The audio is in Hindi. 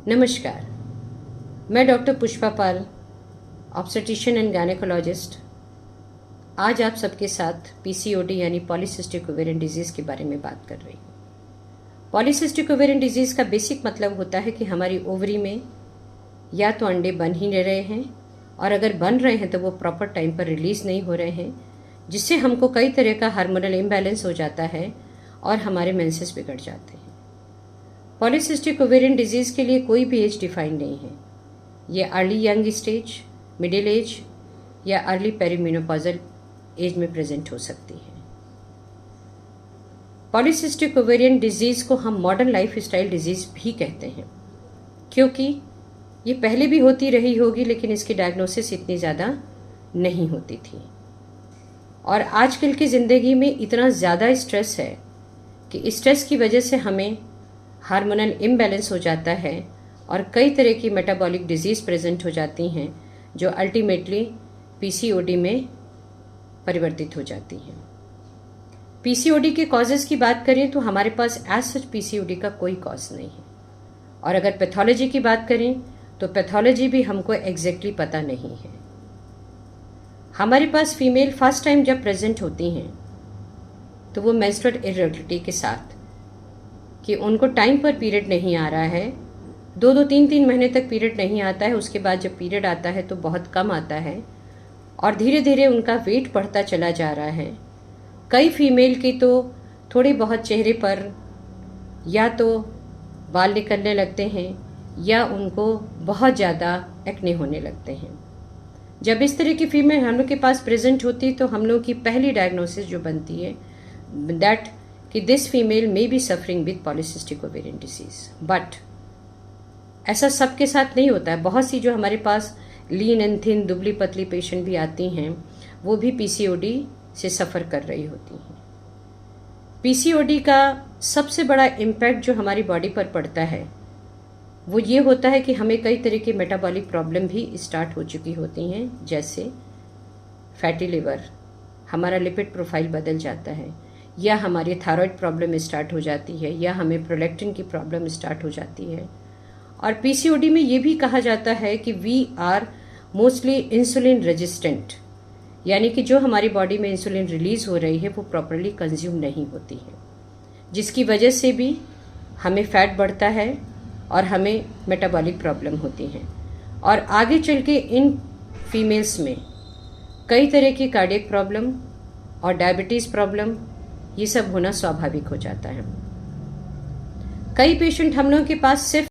नमस्कार, मैं doctor Pushpa Pal, obstetrician and gynaecologist, आज आप सबके साथ पीसीओडी यानी पॉलीसिस्टिक ओवेरियन डिजीज़ के बारे में बात कर रही हूँ। पॉलीसिस्टिक ओवेरियन डिजीज़ का बेसिक मतलब होता है कि हमारी ओवरी में या तो अंडे बन ही नहीं रहे हैं, और अगर बन रहे हैं तो वो प्रॉपर टाइम पर रिलीज़ नहीं हो रहे हैं, जिससे हमको कई तरह का हार्मोनल इम्बैलेंस हो जाता है और हमारे मेंसेस बिगड़ जाते हैं। पॉलीसिस्टिक ओवेरियन डिजीज़ के लिए कोई भी एज डिफाइन नहीं है। ये early young stage, middle age या अर्ली पेरीमेनोपॉजल एज में प्रेजेंट हो सकती है। पॉलीसिस्टिक ओवेरियन डिजीज़ को हम मॉडर्न लाइफ स्टाइल डिजीज़ भी कहते हैं, क्योंकि ये पहले भी होती रही होगी, लेकिन इसकी डायग्नोसिस इतनी ज़्यादा नहीं होती थी। और आजकल की ज़िंदगी में इतना ज़्यादा स्ट्रेस है कि स्ट्रेस की वजह से हमें हार्मोनल इम्बैलेंस हो जाता है और कई तरह की मेटाबॉलिक डिजीज़ प्रेजेंट हो जाती हैं, जो अल्टीमेटली पीसीओडी में परिवर्तित हो जाती हैं। पीसीओडी के कॉजेज़ की बात करें तो हमारे पास एज सच पीसीओडी का कोई कॉज नहीं है, और अगर पैथोलॉजी की बात करें तो पैथोलॉजी भी हमको एग्जैक्टली पता नहीं है। हमारे पास फीमेल फर्स्ट टाइम जब प्रेजेंट होती हैं तो वो मेंस्ट्रुअल इरेगुलरिटी के साथ, कि उनको टाइम पर पीरियड नहीं आ रहा है, 2-2, 3-3 महीने तक पीरियड नहीं आता है, उसके बाद जब पीरियड आता है तो बहुत कम आता है और धीरे धीरे उनका वेट बढ़ता चला जा रहा है। कई फीमेल की तो थोड़ी बहुत चेहरे पर या तो बाल निकलने लगते हैं या उनको बहुत ज़्यादा एक्ने होने लगते हैं। जब इस तरह की फीमेल हम लोग के पास प्रेजेंट होती तो हम लोग की पहली डायग्नोसिस जो बनती है दैट कि this female may be suffering with polycystic ovarian disease. But ऐसा सबके साथ नहीं होता है। बहुत सी जो हमारे पास लीन एंड थिन दुबली पतली पेशेंट भी आती हैं, वो भी पीसीओडी से सफ़र कर रही होती हैं। पीसीओडी का सबसे बड़ा इम्पैक्ट जो हमारी बॉडी पर पड़ता है वो ये होता है कि हमें कई तरह की मेटाबॉलिक प्रॉब्लम भी स्टार्ट हो चुकी होती हैं, जैसे फैटी लिवर, हमारा लिपिड प्रोफाइल बदल जाता है, या हमारी थायराइड प्रॉब्लम स्टार्ट हो जाती है, या हमें प्रोलैक्टिन की प्रॉब्लम स्टार्ट हो जाती है। और पीसीओडी में ये भी कहा जाता है कि we are mostly insulin resistant, यानी कि जो हमारी बॉडी में इंसुलिन रिलीज हो रही है वो प्रॉपरली कंज्यूम नहीं होती है, जिसकी वजह से भी हमें फैट बढ़ता है और हमें मेटाबॉलिक प्रॉब्लम होती हैं। और आगे चल के इन फीमेल्स में कई तरह की कार्डियक प्रॉब्लम और डायबिटीज़ प्रॉब्लम ये सब होना स्वाभाविक हो जाता है। कई पेशेंट हम लोगों के पास सिर्फ